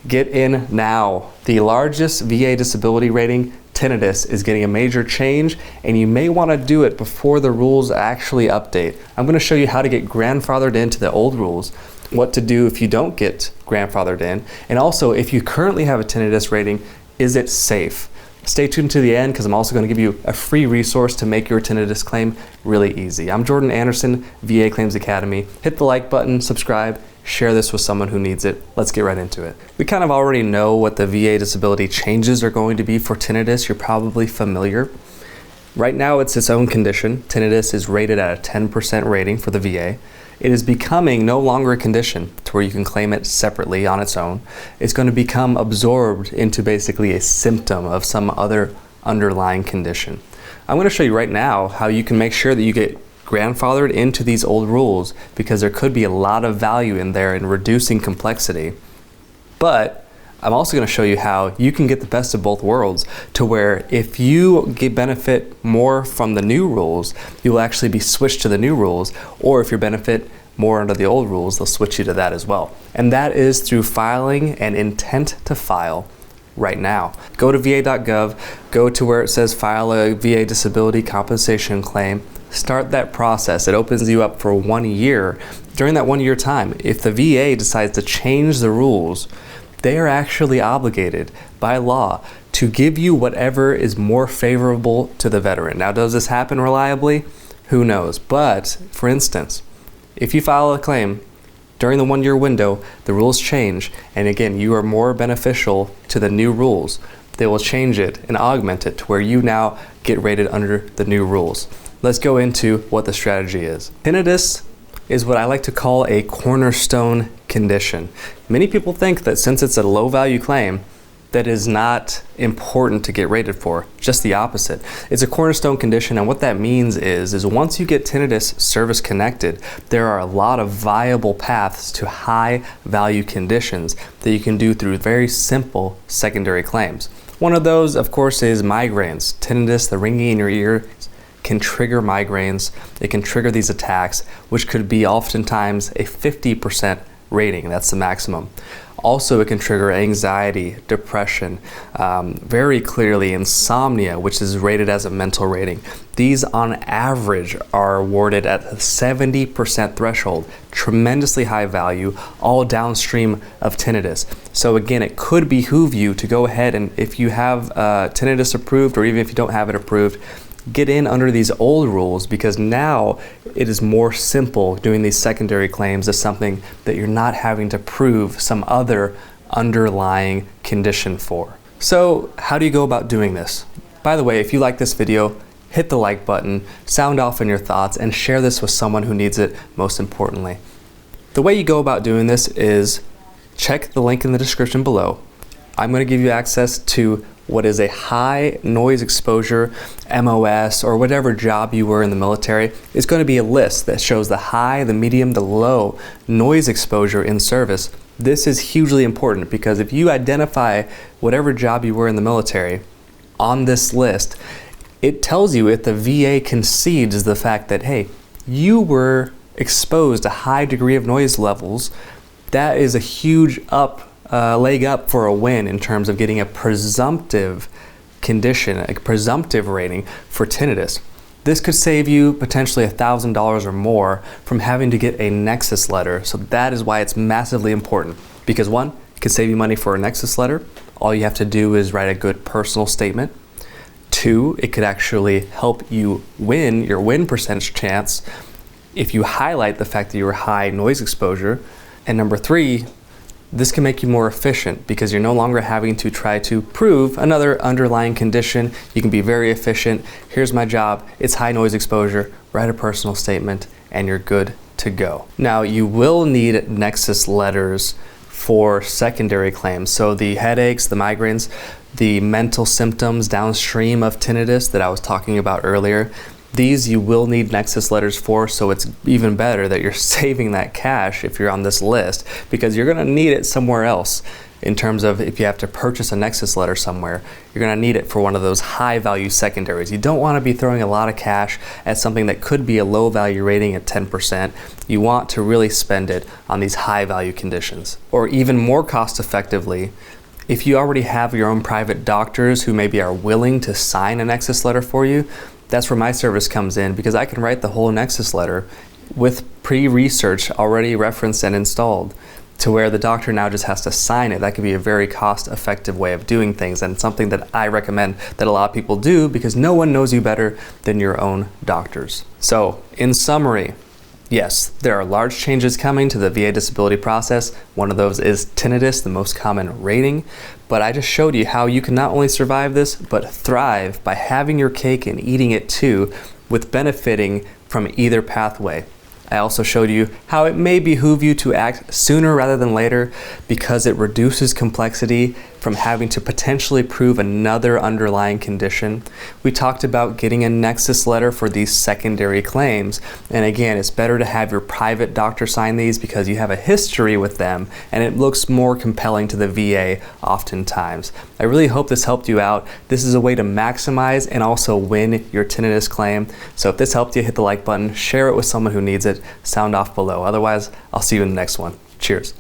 Get in now. The largest VA disability rating, tinnitus, is getting a major change, and you may want to do it before the rules actually update. I'm going to show you how to get grandfathered into the old rules, what to do if you don't get grandfathered in, and also if you currently have a tinnitus rating, is it safe? Stay tuned to the end because I'm also going to give you a free resource to make your tinnitus claim really easy. I'm Jordan Anderson, VA Claims Academy. Hit the like button, subscribe, share this with someone who needs it. Let's get right into it. We kind of already know what the VA disability changes are going to be for tinnitus. You're probably familiar. Right now it's its own condition. Tinnitus is rated at a 10% rating for the VA. It is becoming no longer a condition to where you can claim it separately on its own. It's going to become absorbed into basically a symptom of some other underlying condition. I'm going to show you right now how you can make sure that you get grandfathered into these old rules, because there could be a lot of value in there in reducing complexity. But I'm also going to show you how you can get the best of both worlds, to where if you get benefit more from the new rules, you will actually be switched to the new rules, or if you benefit more under the old rules, they'll switch you to that as well. And that is through filing an intent to file right now. Go to va.gov, go to where it says file a VA disability compensation claim, start that process. It opens you up for 1 year. During that 1 year time, if the VA decides to change the rules, they are actually obligated by law to give you whatever is more favorable to the veteran. Now, does this happen reliably? Who knows? But, for instance, if you file a claim during the 1 year window, the rules change, and again, you are more beneficial to the new rules. They will change it and augment it to where you now get rated under the new rules. Let's go into what the strategy is. Tinnitus is what I like to call a cornerstone condition. Many people think that since it's a low value claim, that is not important to get rated for. Just the opposite. It's a cornerstone condition, and what that means is once you get tinnitus service connected, there are a lot of viable paths to high value conditions that you can do through very simple secondary claims. One of those, of course, is migraines. Tinnitus, the ringing in your ear, can trigger migraines. It can trigger these attacks, which could be oftentimes a 50% rating. That's the maximum. Also, it can trigger anxiety, depression, very clearly insomnia, which is rated as a mental rating. These on average are awarded at a 70% threshold, tremendously high value, all downstream of tinnitus. So again, it could behoove you to go ahead and, if you have tinnitus approved, or even if you don't have it approved, get in under these old rules, because now it is more simple doing these secondary claims as something that you're not having to prove some other underlying condition for. So how do you go about doing this? By the way, if you like this video, hit the like button, sound off on your thoughts, and share this with someone who needs it most importantly. The way you go about doing this is check the link in the description below. I'm going to give you access to what is a high noise exposure MOS, or whatever job you were in the military. It's going to be a list that shows the high, the medium, the low noise exposure in service. This is hugely important, because if you identify whatever job you were in the military on this list, it tells you if the VA concedes the fact that, hey, you were exposed to high degree of noise levels. That is a huge leg up for a win in terms of getting a presumptive condition, a presumptive rating for tinnitus. This could save you potentially $1,000 or more from having to get a nexus letter. So that is why it's massively important, because one, it could save you money for a nexus letter. All you have to do is write a good personal statement. Two, it could actually help you win your win percentage chance if you highlight the fact that you were high noise exposure. And number three, this can make you more efficient, because you're no longer having to try to prove another underlying condition. You can be very efficient. Here's my job. It's high noise exposure. Write a personal statement and you're good to go. Now, you will need nexus letters for secondary claims. So the headaches, the migraines, the mental symptoms downstream of tinnitus that I was talking about earlier, these you will need nexus letters for, so it's even better that you're saving that cash if you're on this list, because you're going to need it somewhere else. in terms of if you have to purchase a nexus letter somewhere, you're going to need it for one of those high value secondaries. You don't want to be throwing a lot of cash at something that could be a low value rating at 10%. You want to really spend it on these high value conditions. Or even more cost effectively, if you already have your own private doctors who maybe are willing to sign a nexus letter for you, that's where my service comes in, because I can write the whole nexus letter with pre-research already referenced and installed, to where the doctor now just has to sign it. That could be a very cost-effective way of doing things, and something that I recommend that a lot of people do, because no one knows you better than your own doctors. So, in summary, yes, there are large changes coming to the VA disability process. One of those is tinnitus, the most common rating. But I just showed you how you can not only survive this, but thrive by having your cake and eating it too, with benefiting from either pathway. I also showed you how it may behoove you to act sooner rather than later, because it reduces complexity from having to potentially prove another underlying condition. We talked about getting a nexus letter for these secondary claims. And again, it's better to have your private doctor sign these because you have a history with them and it looks more compelling to the VA oftentimes. I really hope this helped you out. This is a way to maximize and also win your tinnitus claim. So if this helped you, hit the like button, share it with someone who needs it, sound off below. Otherwise, I'll see you in the next one. Cheers.